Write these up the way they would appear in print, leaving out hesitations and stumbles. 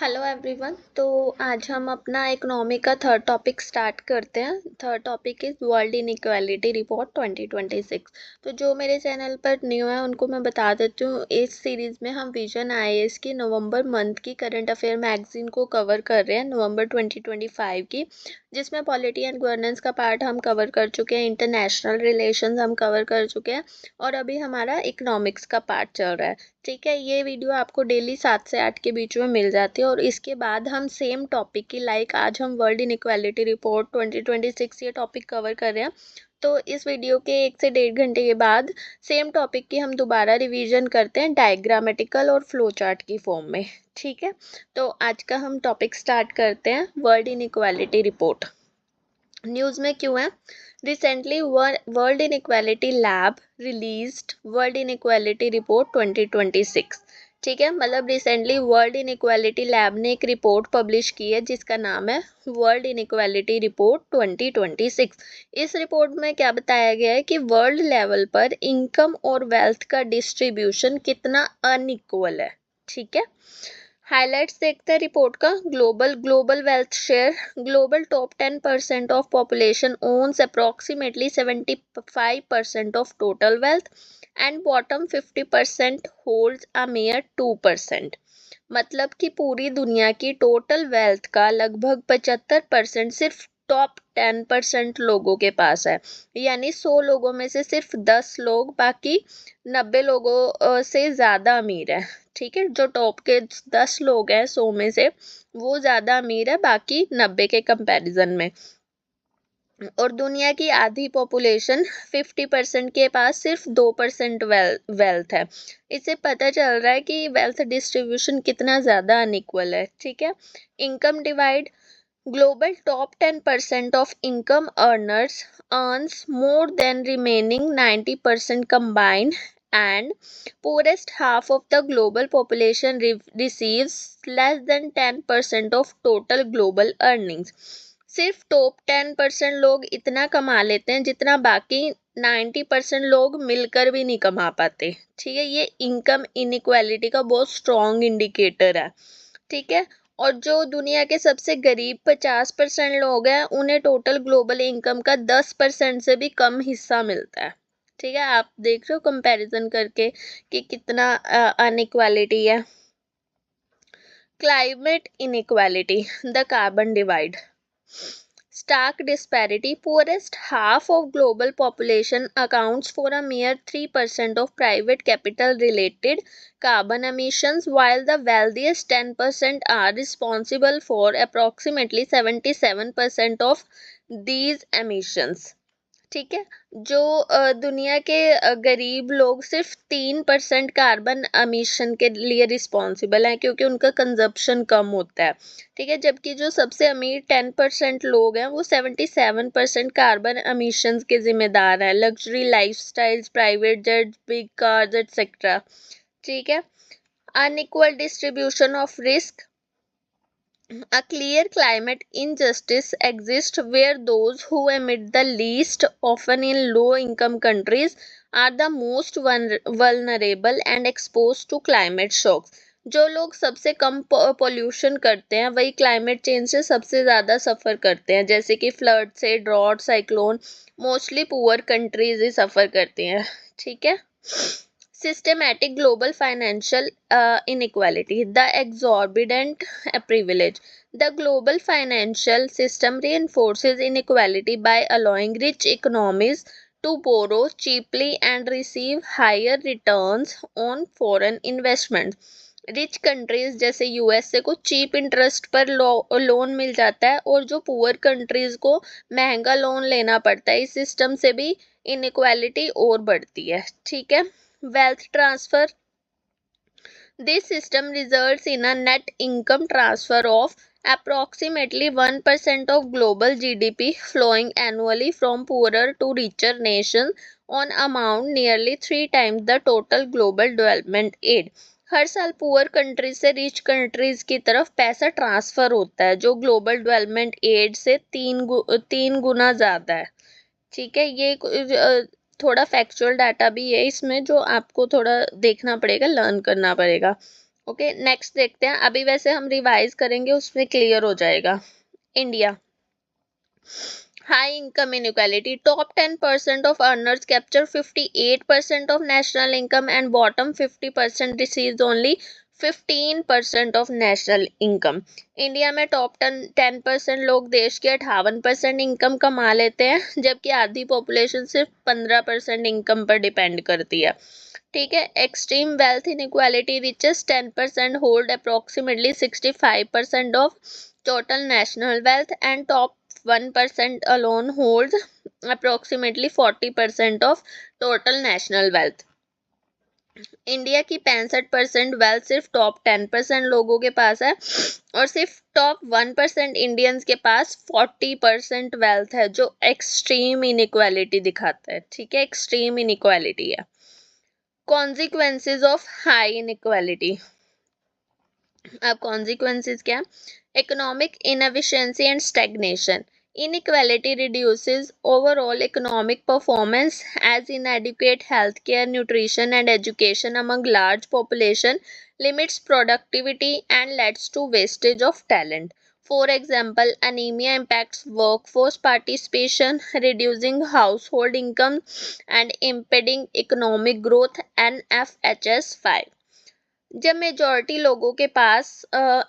Hello everyone. तो आज हम अपना इकोनॉमी का थर्ड टॉपिक स्टार्ट करते हैं। Third topic is world inequality report 2026। तो जो मेरे चैनल पर न्यू है उनको मैं बता देती हूँ, इस सीरीज़ में हम विजन आईएएस की नवंबर मंथ की करंट अफेयर मैगजीन को कवर कर रहे हैं, नवंबर 2025 की, जिसमें पॉलिटी एंड गवर्नेंस का पार्ट हम कवर कर चुके हैं, इंटरनेशनल रिलेशंस हम कवर कर चुके हैं और अभी हमारा इकोनॉमिक्स का पार्ट चल रहा है। ठीक है, ये वीडियो आपको डेली 7 से 8 के बीच में मिल जाती है और इसके बाद हम सेम टॉपिक की, लाइक आज हम वर्ल्ड इनइक्वालिटी रिपोर्ट 2026 ये टॉपिक कवर कर रहे हैं, तो इस वीडियो के 1 से 1.5 घंटे के बाद सेम टॉपिक की हम दोबारा रिवीजन करते हैं डायग्रामेटिकल और फ्लो चार्ट की फॉर्म में। ठीक है, तो आज का हम टॉपिक स्टार्ट करते हैं, वर्ल्ड इनइक्वालिटी रिपोर्ट। न्यूज़ में क्यों है? Recently world inequality lab released world inequality report 2026। ठीक है, मतलब रिसेंटली वर्ल्ड इनइक्वालिटी लैब ने एक रिपोर्ट पब्लिश की है जिसका नाम है वर्ल्ड इनइक्वालिटी रिपोर्ट 2026। इस रिपोर्ट में क्या बताया गया है कि वर्ल्ड लेवल पर इनकम और वेल्थ का डिस्ट्रीब्यूशन कितना अनइक्वल है। ठीक है, हाइलाइट्स देखते हैं रिपोर्ट का। Global wealth share, global top 10% of population owns approximately 75% of total wealth and bottom 50% holds a mere 2%। मतलब कि पूरी दुनिया की टोटल वेल्थ का लगभग 75% सिर्फ टॉप 10% लोगों के पास है, यानी 100 लोगों में से सिर्फ 10 लोग बाकी 90 लोगों से ज़्यादा अमीर है। ठीक है, जो टॉप के 10 लोग हैं 100 में से, वो ज़्यादा अमीर है बाकी 90 के कंपैरिजन में। और दुनिया की आधी पॉपुलेशन 50% के पास सिर्फ 2% वेल्थ है। इससे पता चल रहा है कि वेल्थ डिस्ट्रीब्यूशन कितना ज़्यादा अनइक्वल है। ठीक है, income divide, global top 10% of income earners earns more than remaining 90% combined, and poorest half of the global population receives less than 10% of total global earnings। सिर्फ टॉप 10% लोग इतना कमा लेते हैं जितना बाकी 90% लोग मिलकर भी नहीं कमा पाते। ठीक है, ये इनकम इनइक्वालिटी का बहुत स्ट्रॉन्ग इंडिकेटर है। ठीक है, और जो दुनिया के सबसे गरीब 50% लोग हैं उन्हें टोटल ग्लोबल इनकम का 10% से भी कम हिस्सा मिलता है। ठीक है, आप देख रहे हो कंपैरिजन करके कि कितना अनइक्वालिटी है। Climate inequality, the carbon divide, stark disparity, poorest half of global population accounts for a mere 3% of private capital related carbon emissions, while the wealthiest 10% are responsible for approximately 77% of these emissions। ठीक है, जो दुनिया के गरीब लोग सिर्फ 3% carbon emission के लिए रिस्पॉन्सिबल हैं क्योंकि उनका कंजप्शन कम होता है। ठीक है, जबकि जो सबसे अमीर 10% लोग हैं वो 77% कार्बन एमिशंस के जिम्मेदार हैं, luxury lifestyles, private jets, big cars etcetera. ठीक है, unequal distribution of risk, a clear climate injustice exists where those who emit the least, often in low income countries, are the most vulnerable and exposed to climate shocks। जो लोग सबसे कम pollution करते हैं वही climate change से सबसे ज़्यादा सफ़र करते हैं, जैसे कि फ्लड से, drought, cyclone, mostly poor countries ही सफ़र करती हैं। ठीक है, systematic global financial inequality, the exorbitant privilege. The global financial system reinforces inequality by allowing rich economies to borrow cheaply and receive higher returns on foreign investments। Rich countries जैसे USA को cheap interest पर loan मिल जाता है और जो poor countries को महंगा loan लेना पड़ता है। इस सिस्टम से भी इनइक्वालिटी और बढ़ती है। ठीक है, wealth transfer, this system results in a net income transfer of approximately 1% of global GDP flowing annually from poorer to richer nations on amount nearly 3 times the total global development aid। हर साल poor countries से rich countries की तरफ पैसा transfer होता है जो global development add से 3 गुना ज़्यादा है। ठीक है, ये थोड़ा फैक्चुअल डाटा भी है इसमें जो आपको थोड़ा देखना पड़ेगा, लर्न करना पड़ेगा। ओके, नेक्स्ट देखते हैं, अभी वैसे हम रिवाइज करेंगे उसमें क्लियर हो जाएगा। India, high income inequality. Top 10% of earners capture 58% of national income and bottom 50% receives only 15% of national income. India में टॉप 10% लोग देश के 58% इनकम कमा लेते हैं, जबकि आधी पॉपुलेशन सिर्फ 15% इनकम पर डिपेंड करती है। ठीक है, extreme wealth inequality riches 10% hold approximately 65% of total national wealth and top 1% alone holds approximately 40% of total national wealth. India की 65% वेल्थ सिर्फ टॉप 10% लोगों के पास है और सिर्फ टॉप 1% इंडियंस के पास 40% वेल्थ है, जो एक्सट्रीम इनइक्वालिटी दिखाता है। ठीक है, एक्सट्रीम इनइक्वालिटी है। Consequences of high inequality. अब कॉन्सिक्वेंसेज क्या? Economic inefficiency and stagnation. Inequality reduces overall economic performance as inadequate healthcare, nutrition and education among large population limits productivity and leads to wastage of talent. For example, anemia impacts workforce participation, reducing household income and impeding economic growth. NFHS 5. जब majority लोगों के पास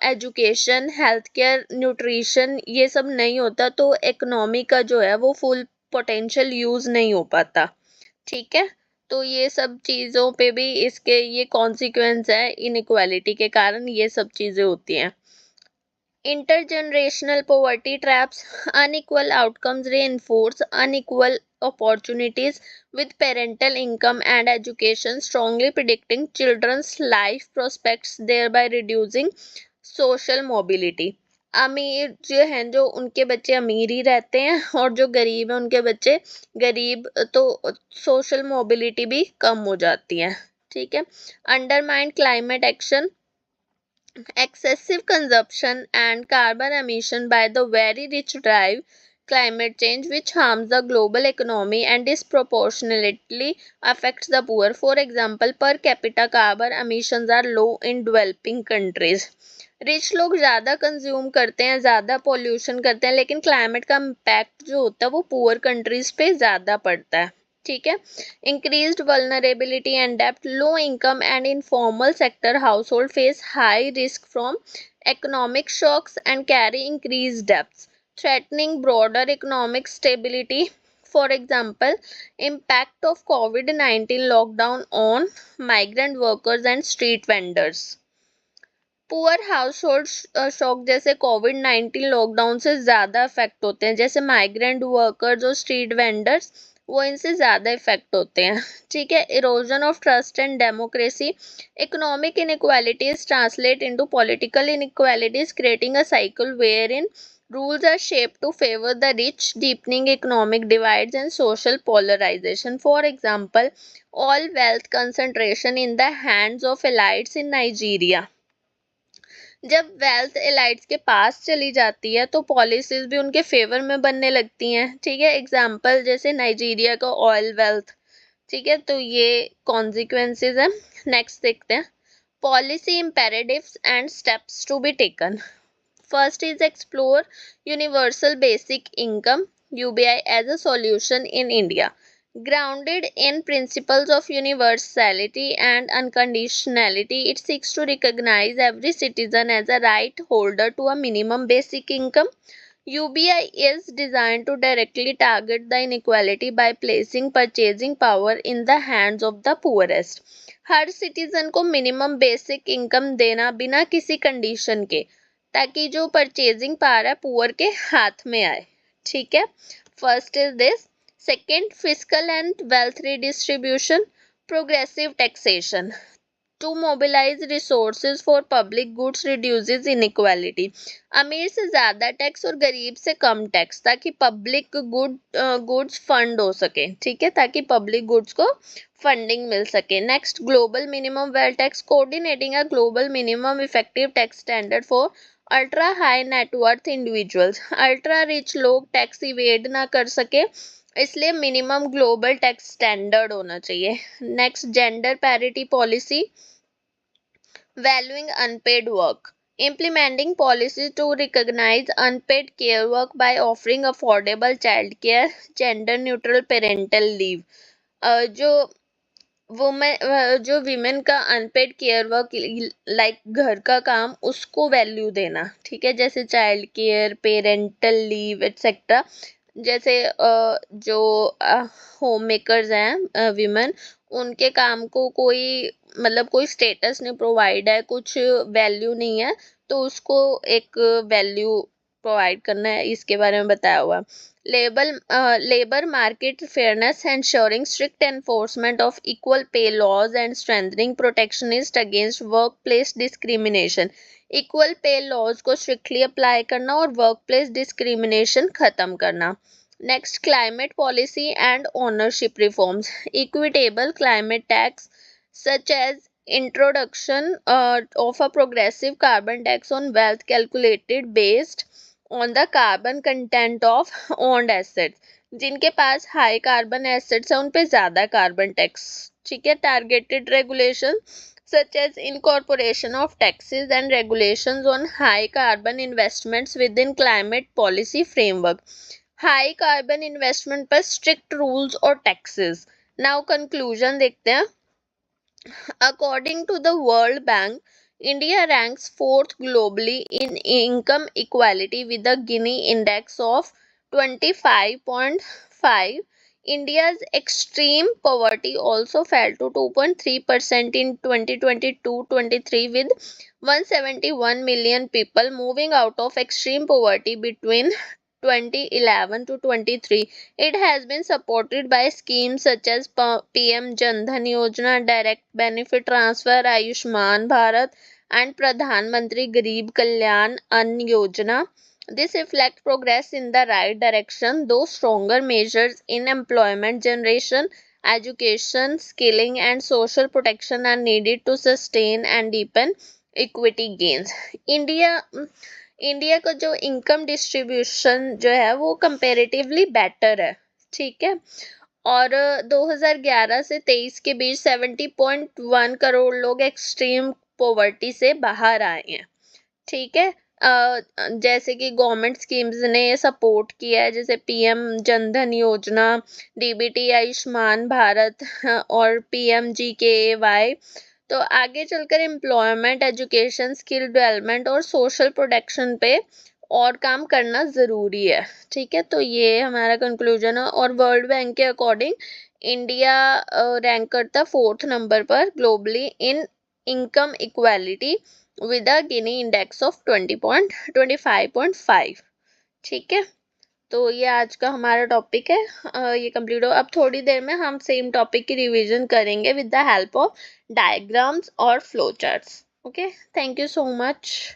education, health care, nutrition ये सब नहीं होता तो economy का जो है वो फुल पोटेंशियल यूज नहीं हो पाता। ठीक है, तो ये सब चीज़ों पे भी इसके ये कॉन्सिक्वेंस है, इनइक्वालिटी के कारण ये सब चीज़ें होती हैं। Intergenerational poverty traps. Unequal outcomes reinforce unequal opportunities, with parental income and education strongly predicting children's life prospects, thereby reducing social mobility. अमीर जो हैं, जो उनके बच्चे अमीर ही रहते हैं और जो गरीब हैं उनके बच्चे गरीब, तो सोशल मोबिलिटी भी कम हो जाती है। ठीक है, undermine climate action. Excessive consumption and carbon emission by the very rich drive climate change, which harms the global economy and disproportionately affects the poor. For example, per capita carbon emissions are low in developing countries. Rich लोग ज़्यादा consume करते हैं, ज़्यादा pollution करते हैं, लेकिन climate का impact जो होता है वो पुअर कंट्रीज पे ज़्यादा पड़ता है। ठीक है, increased vulnerability and depth. Low income and informal sector household face high risk from economic shocks and carry increased debts, threatening broader economic stability. For example, impact of COVID-19 lockdown on migrant workers and street vendors. Poor household shock जैसे कोविड-19 lockdown से ज़्यादा effect होते हैं, जैसे migrant workers और street vendors, वो इनसे ज़्यादा इफेक्ट होते हैं। ठीक है, erosion of trust and democracy. Economic inequalities translate into political inequalities, creating a cycle where in rules are shaped to favor the rich, deepening economic divides and social polarization. For example, all wealth concentration in the hands of elites in Nigeria. जब wealth एलाइट्स के पास चली जाती है तो policies भी उनके favour में बनने लगती हैं। ठीक है, एग्जाम्पल जैसे नाइजीरिया का ऑयल वेल्थ। ठीक है, तो ये कॉन्सिक्वेंसेज है। नेक्स्ट देखते हैं, policy imperatives and steps to be taken. First is explore universal basic income UBI as a solution in India. Grounded in principles of universality and unconditionality, it seeks to recognize every citizen as a right holder to a minimum basic income. UBI is designed to directly target the inequality by placing purchasing power in the hands of the poorest. Her citizen को minimum basic income देना बिना किसी condition के, ताकि जो purchasing power है poor के हाथ में आए। ठीक है, first is this. Second, fiscal and wealth redistribution. Progressive taxation to mobilise resources for public goods reduces inequality. अमीर से ज़्यादा टैक्स और गरीब से कम टैक्स, ताकि पब्लिक गुड्स फंड हो सके। ठीक है, ताकि पब्लिक गुड्स को फंडिंग मिल सके. Next, global minimum wealth tax. Coordinating a global minimum effective tax standard for ultra high net worth individuals. Ultra rich लोग टैक्स इवेड ना कर सके, इसलिए मिनिमम ग्लोबल टैक्स स्टैंडर्ड होना चाहिए. Next, gender parity policy. Valuing unpaid work. Implementing policies to recognize unpaid care work by offering affordable childcare, gender neutral parental leave. जो जो women का अनपेड केयर वर्क लाइक घर का काम उसको value देना, ठीक है, जैसे child care, parental leave etcetera. जैसे जो होम मेकर्स हैं विमेन, उनके काम को कोई मतलब कोई स्टेटस नहीं प्रोवाइड है, कुछ वैल्यू नहीं है, तो उसको एक वैल्यू प्रोवाइड करना है, इसके बारे में बताया हुआ। Labour market fairness, ensuring strict enforcement of equal pay laws and strengthening protectionist against workplace discrimination. Equal pay laws को स्ट्रिक्टली अप्लाई करना और वर्क प्लेस डिस्क्रिमिनेशन खत्म करना। Next, climate policy and ownership reforms. Equitable climate tax such as introduction of a progressive carbon tax on wealth calculated based on the carbon content of owned assets। जिनके पास high carbon assets है उन पे ज्यादा carbon tax, ठीक है। Targeted regulation such as incorporation of taxes and regulations on high carbon investments within climate policy framework। High carbon investment पर strict rules और taxes. Now conclusion देखते हैं। According to the World Bank, India ranks fourth globally in income equality with a Gini index of 25.5. India's extreme poverty also fell to 2.3% in 2022-23 with 171 million people moving out of extreme poverty between 2011 to 23. It has been supported by schemes such as PM Jan Dhan Yojana, Direct Benefit Transfer, Ayushman Bharat, and Pradhan Mantri Garib Kalyan Ann Yojana. This reflects progress in the right direction, though stronger measures in employment generation, education, skilling, and social protection are needed to sustain and deepen equity gains. India India का जो income distribution जो है वो comparatively better है, ठीक है। और 2011 से 23 के बीच 70.1 करोड़ लोग एक्सट्रीम पॉवर्टी से बाहर आए हैं, ठीक है। जैसे कि गवर्नमेंट स्कीम्स ने ये सपोर्ट किया है, जैसे पीएम जनधन योजना, डीबीटी, आयुष्मान भारत और पीएमजीकेवाई। तो आगे चलकर एम्प्लॉयमेंट, एजुकेशन, स्किल डेवलपमेंट और सोशल प्रोटेक्शन पे और काम करना ज़रूरी है, ठीक है। तो ये हमारा कंक्लूजन है। और वर्ल्ड बैंक के अकॉर्डिंग इंडिया रैंक करता है 4th नंबर पर globally in income equality with a Gini index of 25.5, ठीक है। तो ये आज का हमारा टॉपिक है, ये कंप्लीट हो। अब थोड़ी देर में हम सेम टॉपिक की रिवीजन करेंगे with the help of diagrams और flow charts. Okay, thank you so much.